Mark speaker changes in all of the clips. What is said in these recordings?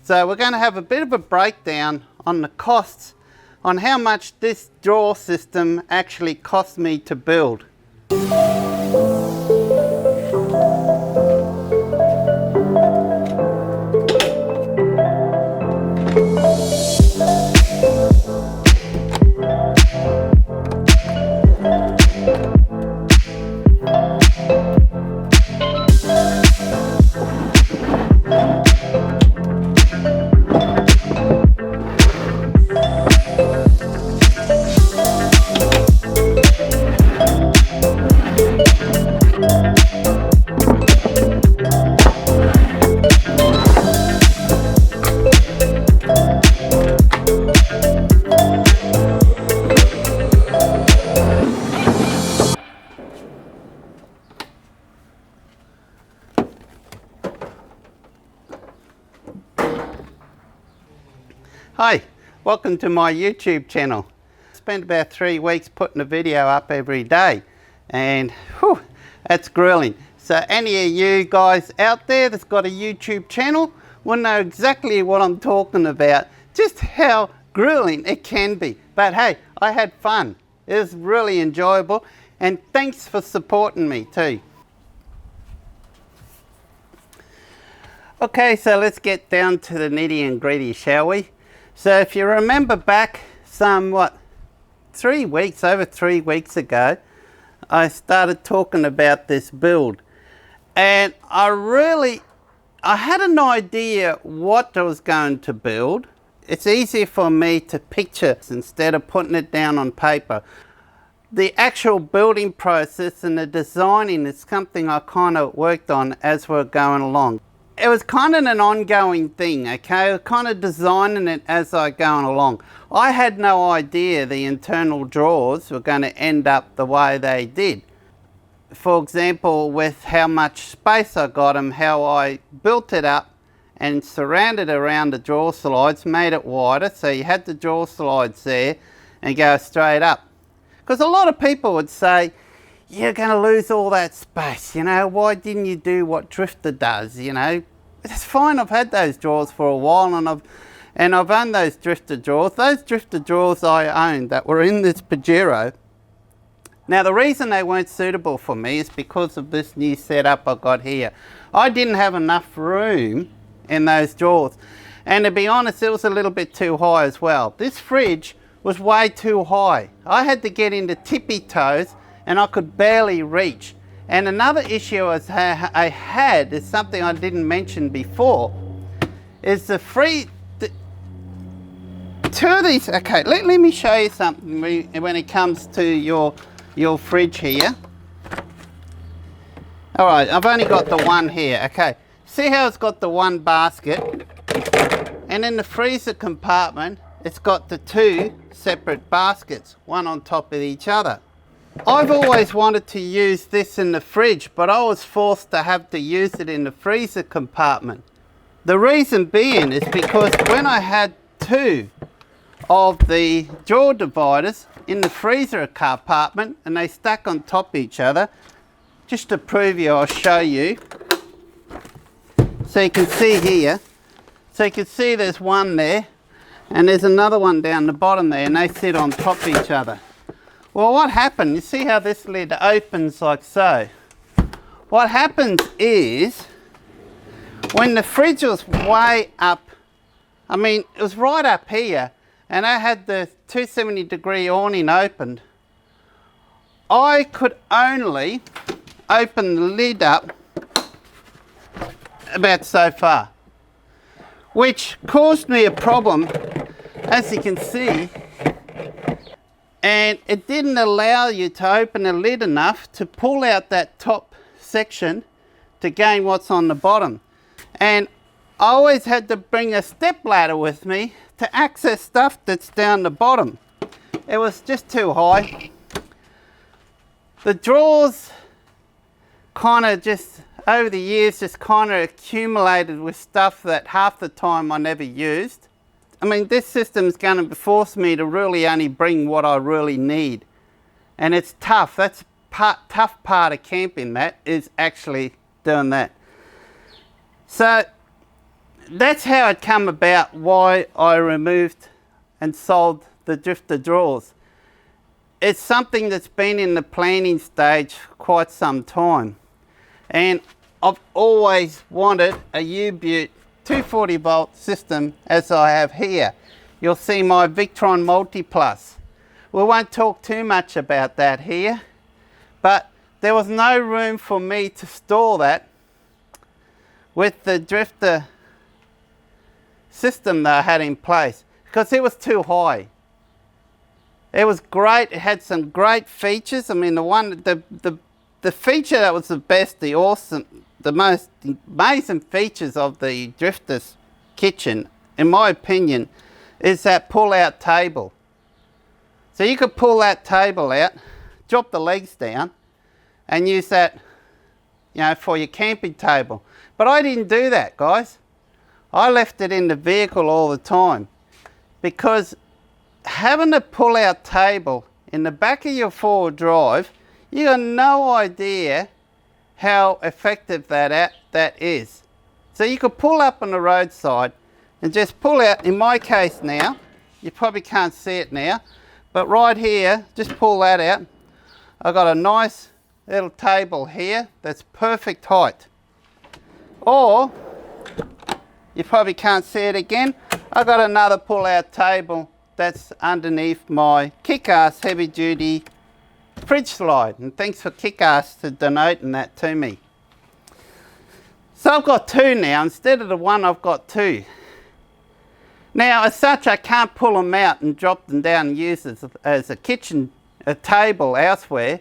Speaker 1: So we're going to have a bit of a breakdown on the costs, on how much this drawer system actually cost me to build. Hi, welcome to my YouTube channel. I spent about 3 weeks putting a video up every day, and whew, that's grueling. So any of you guys out there that's got a YouTube channel will know exactly what I'm talking about, just how grueling it can be. But hey, I had fun. It was really enjoyable, and thanks for supporting me too. Okay, so let's get down to the nitty and gritty, shall we? So if you remember back over 3 weeks ago, I started talking about this build, and I had an idea what I was going to build. It's easier for me to picture instead of putting it down on paper. The actual building process and the designing is something I kind of worked on as we're going along. It was kind of an ongoing thing, okay? I was kind of designing it as I going along. I had no idea the internal drawers were going to end up the way they did. For example, with how much space I got them, how I built it up and surrounded around the drawer slides, made it wider, so you had the drawer slides there and go straight up. Because a lot of people would say, you're going to lose all that space, you know, why didn't you do what Drifter does, you know? It's fine, I've had those drawers for a while, and I've owned those Drifter drawers. Those Drifter drawers I owned that were in this Pajero. Now the reason they weren't suitable for me is because of this new setup I got here. I didn't have enough room in those drawers, and to be honest, it was a little bit too high as well. This fridge was way too high. I had to get into tippy toes and I could barely reach. And another issue I had is something I didn't mention before, is two of these. Okay, let me show you something when it comes to your fridge here. All right, I've only got the one here. Okay, see how it's got the one basket, and in the freezer compartment it's got the two separate baskets, one on top of each other. I've always wanted to use this in the fridge, but I was forced to have to use it in the freezer compartment. The reason being is because when I had two of the drawer dividers in the freezer compartment and they stack on top of each other, just to prove you, I'll show you. So you can see here, so you can see there's one there and there's another one down the bottom there, and they sit on top of each other. Well, what happened, you see how this lid opens like so? What happens is, when the fridge was way up, I mean, it was right up here, and I had the 270-degree awning opened, I could only open the lid up about so far, which caused me a problem, as you can see. And it didn't allow you to open the lid enough to pull out that top section to gain what's on the bottom. And I always had to bring a step ladder with me to access stuff that's down the bottom. It was just too high. The drawers kind of just, over the years, just kind of accumulated with stuff that half the time I never used. I mean, this system's going to force me to really only bring what I really need. And it's tough. That's tough part of camping, that is actually doing that. So that's how it come about, why I removed and sold the drifter drawers. It's something that's been in the planning stage quite some time, and I've always wanted a U-Butte 240 volt system as I have here. You'll see my Victron Multi Plus. We won't talk too much about that here, but there was no room for me to store that with the drifter system that I had in place because it was too high. It was great, it had some great features. I mean, the feature that was the best, the most amazing features of the drifter's kitchen, in my opinion, is that pull-out table. So you could pull that table out, drop the legs down, and use that, for your camping table. But I didn't do that, guys. I left it in the vehicle all the time because having a pull-out table in the back of your four-wheel drive, you got no idea how effective that is. So you could pull up on the roadside and just pull out, in my case now, you probably can't see it now, but right here, just pull that out. I've got a nice little table here that's perfect height. Or, you probably can't see it again, I've got another pull-out table that's underneath my Kick-Ass heavy duty fridge slide, and thanks for Kick-Ass for donating that to me. So I've got two now, instead of the one I've got two. Now as such I can't pull them out and drop them down and use it as a table elsewhere.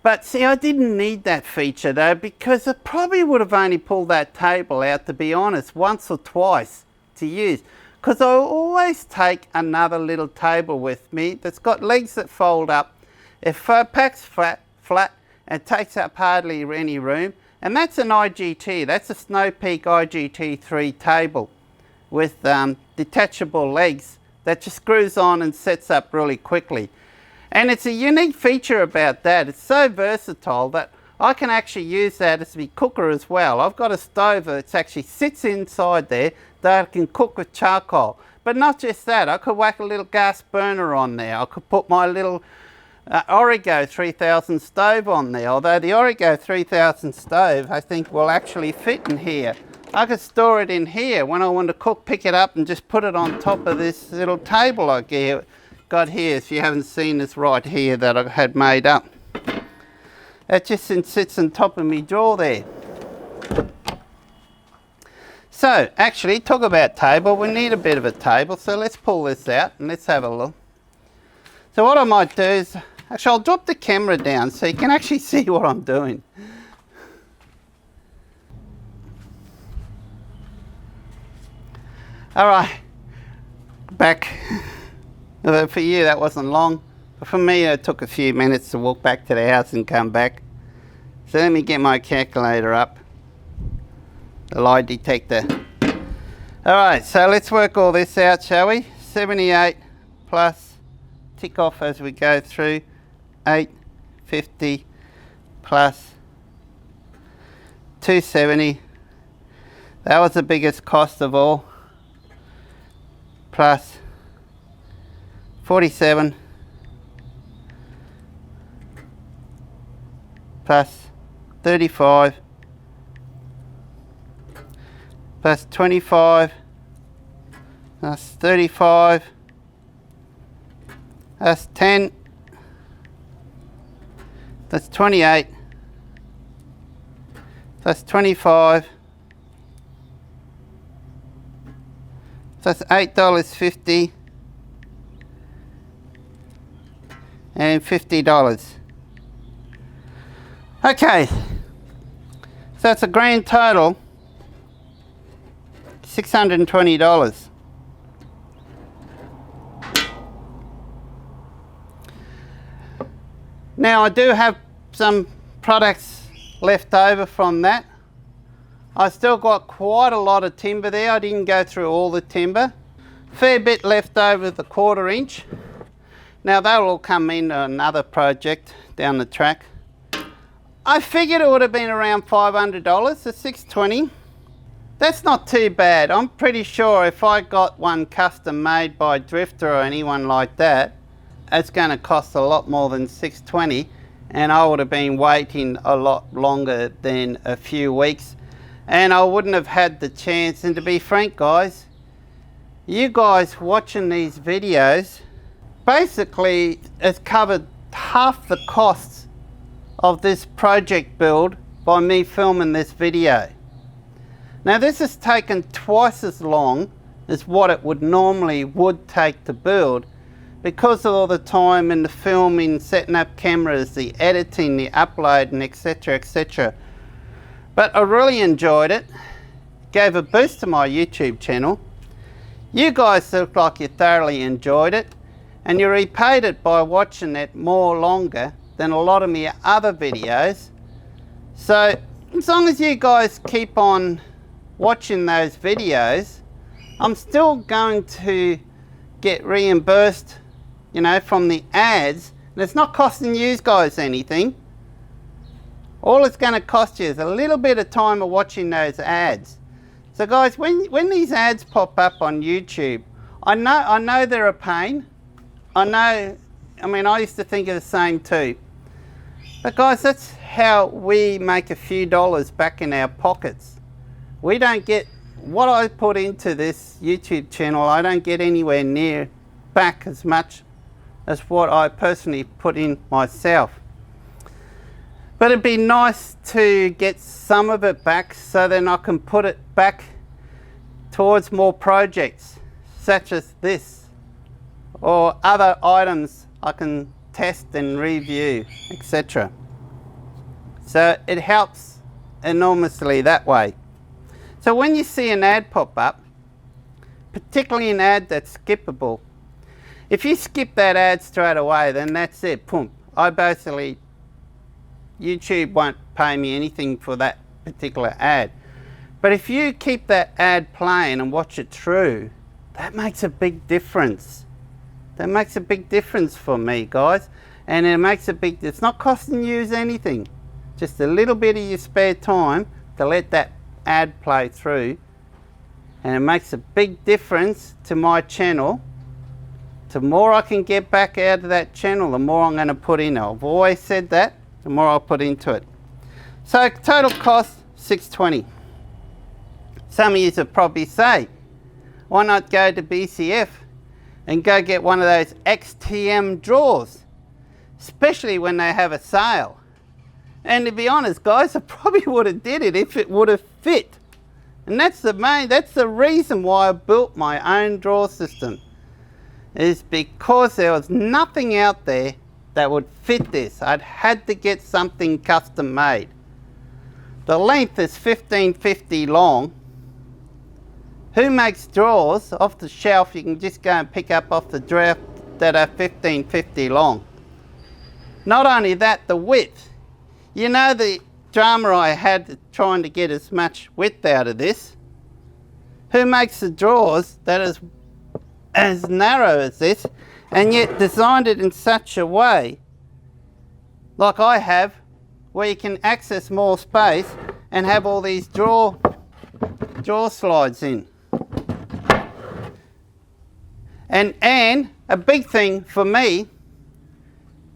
Speaker 1: But see, I didn't need that feature though, because I probably would have only pulled that table out, to be honest, once or twice to use. Because I always take another little table with me that's got legs that fold up. It packs flat and takes up hardly any room. And that's an IGT, that's a Snow Peak IGT3 table with detachable legs that just screws on and sets up really quickly. And it's a unique feature about that. It's so versatile that I can actually use that as my cooker as well. I've got a stove that actually sits inside there that I can cook with charcoal. But not just that, I could whack a little gas burner on there. I could put my little Origo 3000 stove on there, although the Origo 3000 stove I think will actually fit in here. I could store it in here when I want to cook, pick it up and just put it on top of this little table I got here. If you haven't seen this right here that I had made up, it just sits on top of me drawer there. So actually, talk about table, we need a bit of a table, so let's pull this out and let's have a look. So what I might do is, actually I'll drop the camera down so you can actually see what I'm doing. All right, back. For you that wasn't long, but for me it took a few minutes to walk back to the house and come back. So let me get my calculator up, the lie detector. All right, so let's work all this out, shall we? 78 plus, tick off as we go through, 850 plus 270. That was the biggest cost of all. Plus 47 plus 35 plus 25 plus 35 plus 10 that's 28 plus 25 that's $8.50 and $50. Okay, so that's a grand total $620. Now I do have some products left over from that. I still got quite a lot of timber there. I didn't go through all the timber. Fair bit left over the 1/4 inch. Now that'll all come in another project down the track. I figured it would have been around $500, so $620. That's not too bad. I'm pretty sure if I got one custom made by Drifter or anyone like that, it's going to cost a lot more than $620, and I would have been waiting a lot longer than a few weeks, and I wouldn't have had the chance. And to be frank, guys, you guys watching these videos basically has covered half the costs of this project build by me filming this video. Now this has taken twice as long as what it would take to build, because of all the time in the filming, setting up cameras, the editing, the uploading, etc, etc. But I really enjoyed it. Gave a boost to my YouTube channel. You guys look like you thoroughly enjoyed it, and you repaid it by watching it more longer than a lot of my other videos. So as long as you guys keep on watching those videos, I'm still going to get reimbursed, you know, from the ads, and it's not costing you guys anything. All it's going to cost you is a little bit of time of watching those ads. So guys, when these ads pop up on YouTube, I know they're a pain. I mean, I used to think of the same too. But guys, that's how we make a few dollars back in our pockets. We don't get what I put into this YouTube channel, I don't get anywhere near back as much as what I personally put in myself. But it'd be nice to get some of it back, so then I can put it back towards more projects such as this, or other items I can test and review, etc. So it helps enormously that way. So when you see an ad pop up, particularly an ad that's skippable, if you skip that ad straight away, then that's it, boom. YouTube won't pay me anything for that particular ad. But if you keep that ad playing and watch it through, that makes a big difference. That makes a big difference for me, guys. And it's not costing you anything. Just a little bit of your spare time to let that ad play through, and it makes a big difference to my channel. The more I can get back out of that channel, the more I'm going to put in. I've always said that, the more I'll put into it. So total cost $620. Some of you would probably say, why not go to BCF and go get one of those XTM drawers, especially when they have a sale? And to be honest, guys, I probably would have did it if it would have fit. And that's the reason why I built my own drawer system, is because there was nothing out there that would fit this. I'd had to get something custom made. The length is 1550 long. Who makes drawers off the shelf you can just go and pick up off the draft that are 1550 long? Not only that, the width. You know the drama I had trying to get as much width out of this? Who makes the drawers that is as narrow as this, and yet designed it in such a way, like I have, where you can access more space and have all these drawer slides in? And a big thing for me,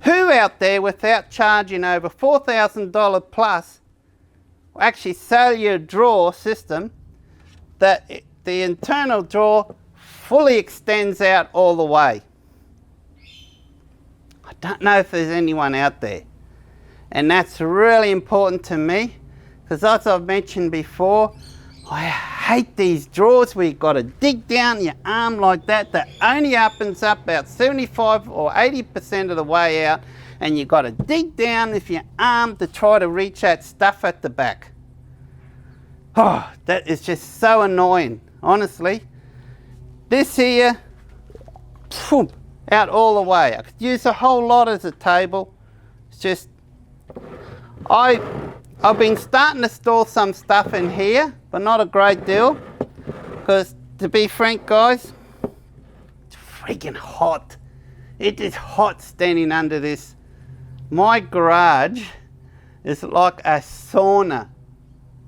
Speaker 1: who out there without charging over $4,000 plus will actually sell you a drawer system that the internal drawer fully extends out all the way? I don't know if there's anyone out there. And that's really important to me, because as I've mentioned before, I hate these drawers where you've got to dig down your arm like that. That only opens up about 75 or 80% of the way out, and you've got to dig down with your arm to try to reach that stuff at the back. Oh, that is just so annoying, honestly. This here, poof, out all the way. I could use a whole lot as a table. It's just, I've been starting to store some stuff in here, but not a great deal, because to be frank, guys, it's freaking hot. It is hot standing under this. My garage is like a sauna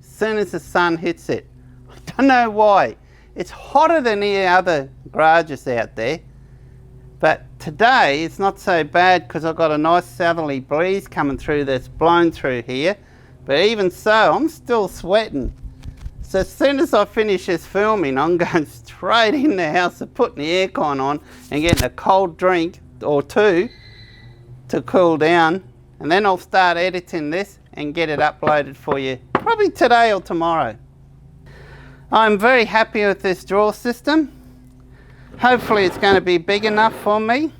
Speaker 1: as soon as the sun hits it. I Don't know why. It's hotter than any other garages out there. But today it's not so bad because I've got a nice southerly breeze coming through that's blown through here. But even so, I'm still sweating. So as soon as I finish this filming, I'm going straight in the house and putting the aircon on and getting a cold drink or two to cool down. And then I'll start editing this and get it uploaded for you, probably today or tomorrow. I'm very happy with this drawer system. Hopefully it's going to be big enough for me.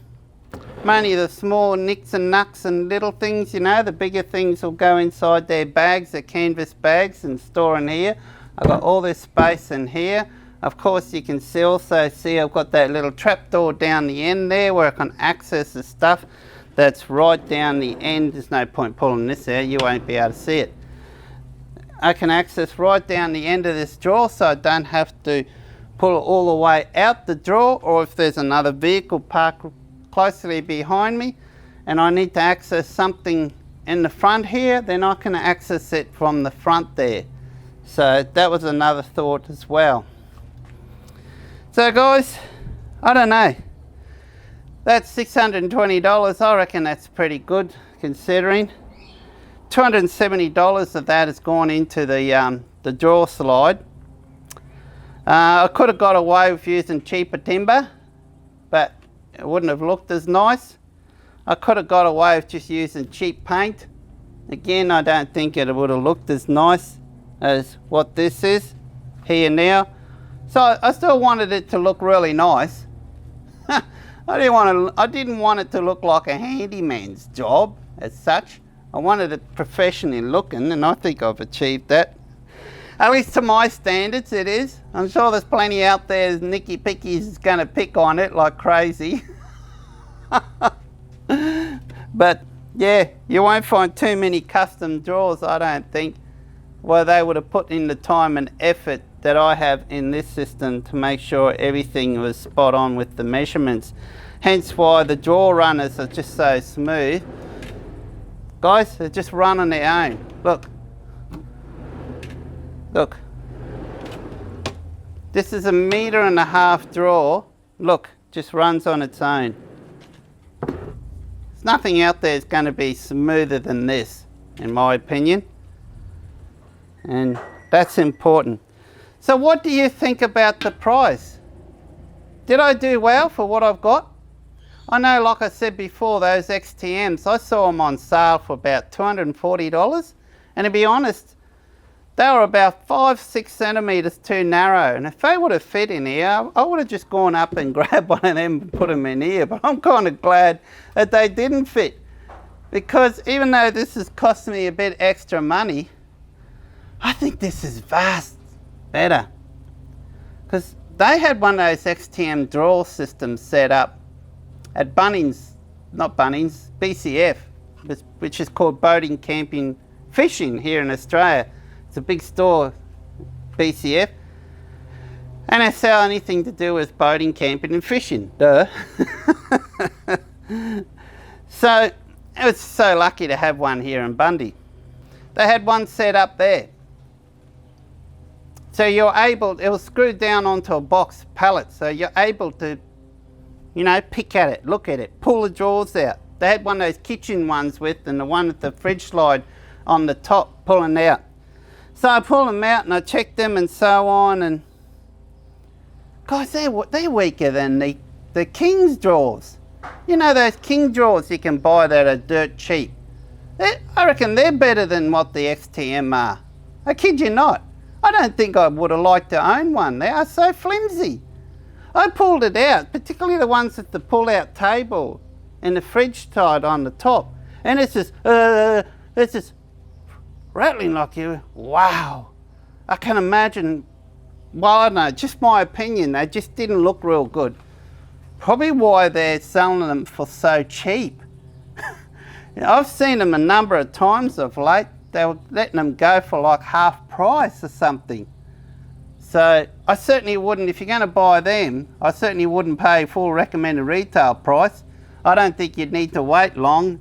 Speaker 1: Mainly the small nicks and nucks and little things, you know, the bigger things will go inside their bags, their canvas bags, and store in here. I've got all this space in here. Of course you can also see I've got that little trapdoor down the end there where I can access the stuff that's right down the end. There's no point pulling this out, you won't be able to see it. I can access right down the end of this drawer so I don't have to pull it all the way out the drawer, or if there's another vehicle parked closely behind me and I need to access something in the front here, then I can access it from the front there. So that was another thought as well. So guys, I don't know, that's $620. I reckon that's pretty good considering. $270 of that has gone into the drawer slide. I could have got away with using cheaper timber, but it wouldn't have looked as nice. I could have got away with just using cheap paint. Again, I don't think it would have looked as nice as what this is here now. So I still wanted it to look really nice. I didn't want it to look like a handyman's job as such. I wanted it professionally looking, and I think I've achieved that. At least to my standards it is. I'm sure there's plenty out there Nicky Picky's going to pick on it like crazy. But yeah, you won't find too many custom drawers, I don't think, where they would have put in the time and effort that I have in this system to make sure everything was spot on with the measurements. Hence why the drawer runners are just so smooth. Guys, they just run on their own. Look. Look. This is a 1.5 meter drawer. Look, just runs on its own. There's nothing out there that's going to be smoother than this, in my opinion. And that's important. So what do you think about the price? Did I do well for what I've got? I know, like I said before, those XTMs, I saw them on sale for about $240. And to be honest, they were about 5-6 centimetres too narrow. And if they would have fit in here, I would have just gone up and grabbed one of them and put them in here. But I'm kind of glad that they didn't fit. Because even though this has cost me a bit extra money, I think this is vast better. Because they had one of those XTM drawer systems set up at Bunnings, not Bunnings, BCF, which is called Boating, Camping, Fishing here in Australia. It's a big store, BCF, and they sell anything to do with boating, camping and fishing, duh. So I was so lucky to have one here in Bundy. They had one set up there. So you're able, it was screwed down onto a box pallet, so you're able to, you know, pick at it, look at it, pull the drawers out. They had one of those kitchen ones with, and the one with the fridge slide on the top pulling out. So I pulled them out and I checked them and so on, and guys, they're weaker than the King's drawers. You know those King drawers you can buy that are dirt cheap? I reckon they're better than what the XTM are. I kid you not. I don't think I would have liked to own one. They are so flimsy. I pulled it out, particularly the ones with the pull-out table and the fridge side on the top, and it's just rattling like you. Wow. I can imagine, well, I don't know, just my opinion, they just didn't look real good. Probably why they're selling them for so cheap. You know, I've seen them a number of times of late. They were letting them go for like half price or something. So I certainly wouldn't, if you're going to buy them, I certainly wouldn't pay full recommended retail price. I don't think you'd need to wait long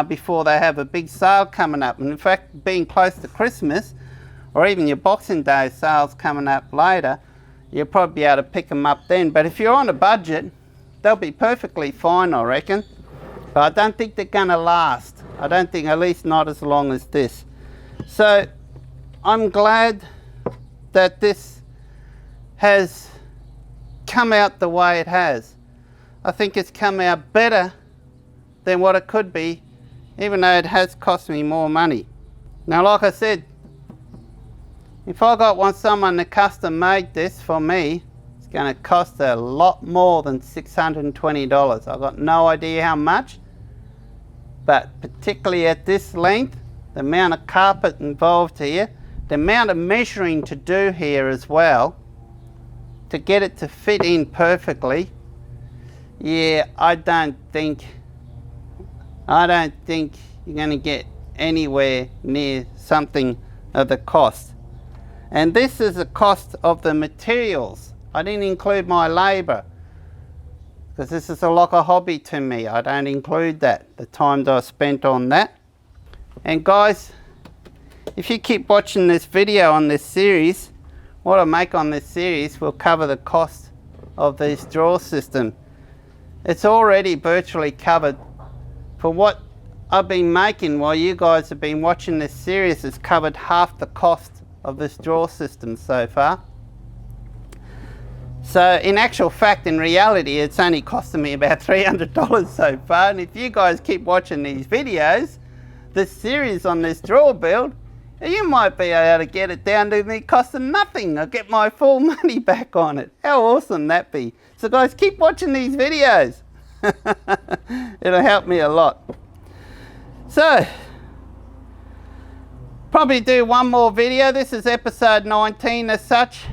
Speaker 1: before they have a big sale coming up. And in fact, being close to Christmas, or even your Boxing Day sales coming up later, you'll probably be able to pick them up then. But if you're on a budget, they'll be perfectly fine, I reckon. But I don't think they're gonna last. I don't think, at least not as long as this. So I'm glad that this has come out the way it has. I think it's come out better than what it could be, even though it has cost me more money. Now, like I said, if I got someone to custom made this for me, it's going to cost a lot more than $620. I've got no idea how much, but particularly at this length, the amount of carpet involved here, the amount of measuring to do here as well, to get it to fit in perfectly, yeah, I don't think you're going to get anywhere near something of the cost. And this is the cost of the materials. I didn't include my labour, because this is like a hobby to me. I don't include that, the time that I spent on that. And guys, if you keep watching this video on this series, what I make on this series will cover the cost of this drawer system. It's already virtually covered. For what I've been making while you guys have been watching this series, it's covered half the cost of this drawer system so far. So in actual fact, in reality, it's only costing me about $300 so far. And if you guys keep watching these videos, this series on this drawer build, you might be able to get it down to me costing nothing. I'll get my full money back on it. How awesome that be? So guys, keep watching these videos. It'll help me a lot. So, probably do one more video. This is episode 19 as such.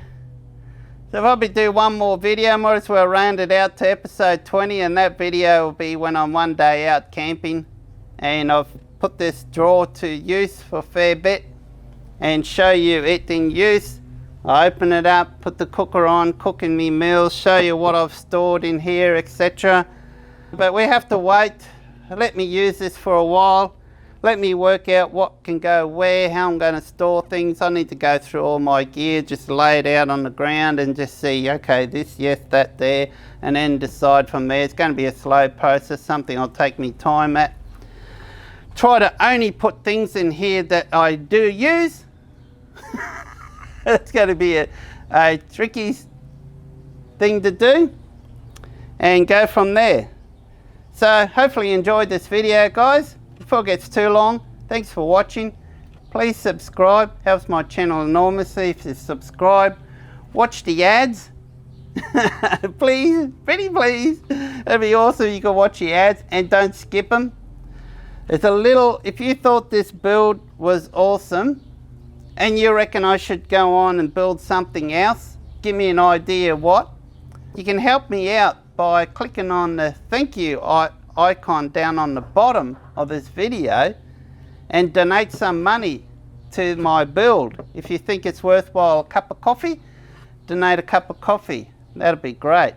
Speaker 1: So probably do one more video. Might as well round it out to episode 20, and that video will be when I'm one day out camping and I've put this drawer to use for a fair bit and show you it in use. I open it up, put the cooker on, cooking me meals, show you what I've stored in here, etc. But we have to wait. Let me use this for a while. Let me work out what can go where, how I'm going to store things. I need to go through all my gear, just lay it out on the ground and just see, okay, this, yes, that, there, and then decide from there. It's going to be a slow process, something I'll take me time at. Try to only put things in here that I do use. It's going to be a tricky thing to do, and go from there. So hopefully you enjoyed this video, guys. Before it gets too long, thanks for watching. Please subscribe, helps my channel enormously if you subscribe. Watch the ads. Please, pretty please. It'd be awesome if you could watch the ads and don't skip them. It's a little, if you thought this build was awesome and you reckon I should go on and build something else, give me an idea what. You can help me out by clicking on the thank you icon down on the bottom of this video and donate some money to my build. If you think it's worthwhile a cup of coffee, donate a cup of coffee. That'll be great.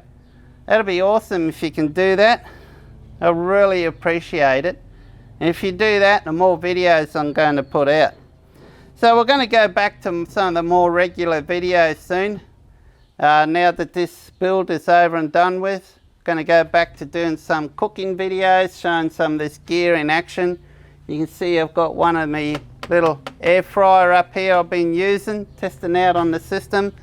Speaker 1: That'll be awesome if you can do that. I really appreciate it. And if you do that, the more videos I'm going to put out. So we're going to go back to some of the more regular videos soon. Now that this build is over and done with, going to go back to doing some cooking videos, showing some of this gear in action. You can see I've got one of my little air fryer up here I've been using, testing out on the system.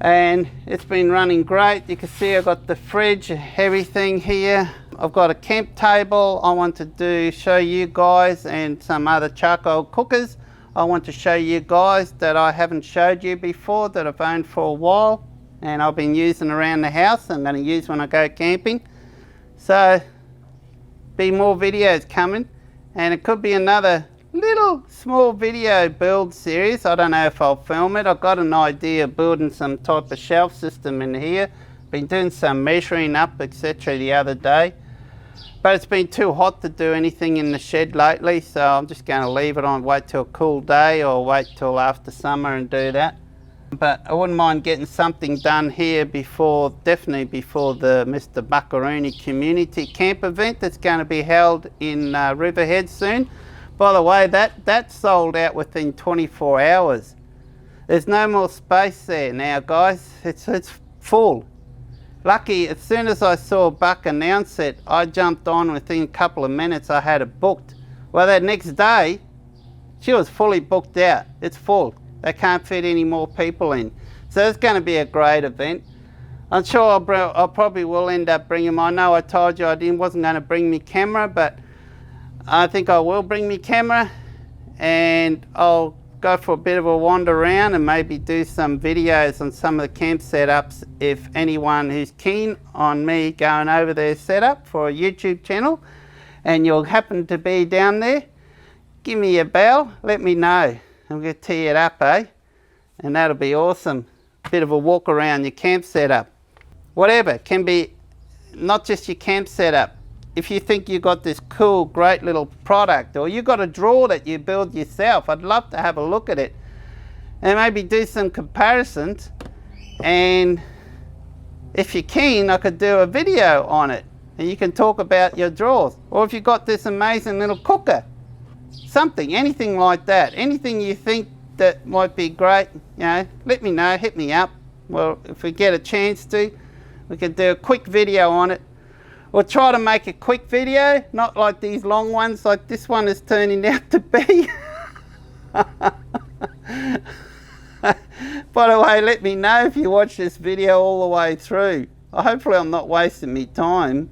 Speaker 1: And it's been running great. You can see I've got the fridge, everything here. I've got a camp table I want to show you guys, and some other charcoal cookers I want to show you guys that I haven't showed you before, that I've owned for a while and I've been using around the house. I'm going to use when I go camping. So be more videos coming, and it could be another little small video build series. I don't know if I'll film it. I've got an idea of building some type of shelf system in here. Been doing some measuring up, etc. the other day, but it's been too hot to do anything in the shed lately, so I'm just going to leave it on, wait till a cool day, or wait till after summer and do that. But I wouldn't mind getting something done here before, definitely before the Mr. Buckaroony community camp event that's going to be held in Riverhead soon. By the way, that sold out within 24 hours. There's no more space there now, guys. It's full. Lucky, as soon as I saw Buck announce it, I jumped on within a couple of minutes. I had it booked. Well, that next day, she was fully booked out. It's full. They can't fit any more people in. So it's going to be a great event. I'm sure I probably will end up bringing them. I know I told you wasn't going to bring me camera, but I think I will bring me camera, and I'll go for a bit of a wander around and maybe do some videos on some of the camp setups if anyone who's keen on me going over their setup for a YouTube channel and you'll happen to be down there, give me a bell, let me know. I'm going to tee it up, eh? And that'll be awesome. Bit of a walk around your camp setup. Whatever, can be not just your camp setup. If you think you got this cool, great little product, or you got a drawer that you build yourself, I'd love to have a look at it and maybe do some comparisons. And if you're keen, I could do a video on it and you can talk about your drawers. Or if you got this amazing little cooker, something, anything like that, anything you think that might be great, let me know, hit me up. Well, if we get a chance to, we can do a quick video on it. We'll try to make a quick video, not like these long ones like this one is turning out to be. By the way, let me know if you watch this video all the way through. Hopefully I'm not wasting my time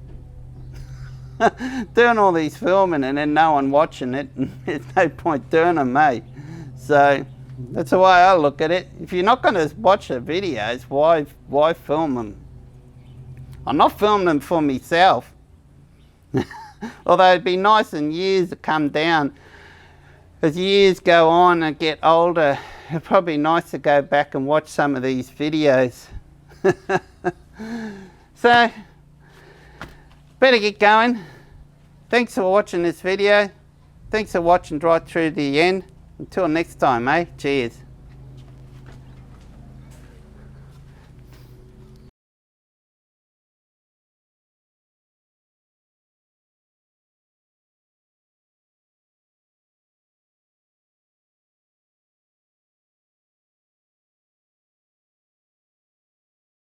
Speaker 1: doing all these filming and then no one watching it. There's no point doing them, mate. So that's the way I look at it. If you're not going to watch the videos, why film them? I'm not filming them for myself. Although it'd be nice in years to come down. As years go on and get older, it's probably nice to go back and watch some of these videos. So, better get going. Thanks for watching this video. Thanks for watching right through to the end. Until next time, eh? Cheers.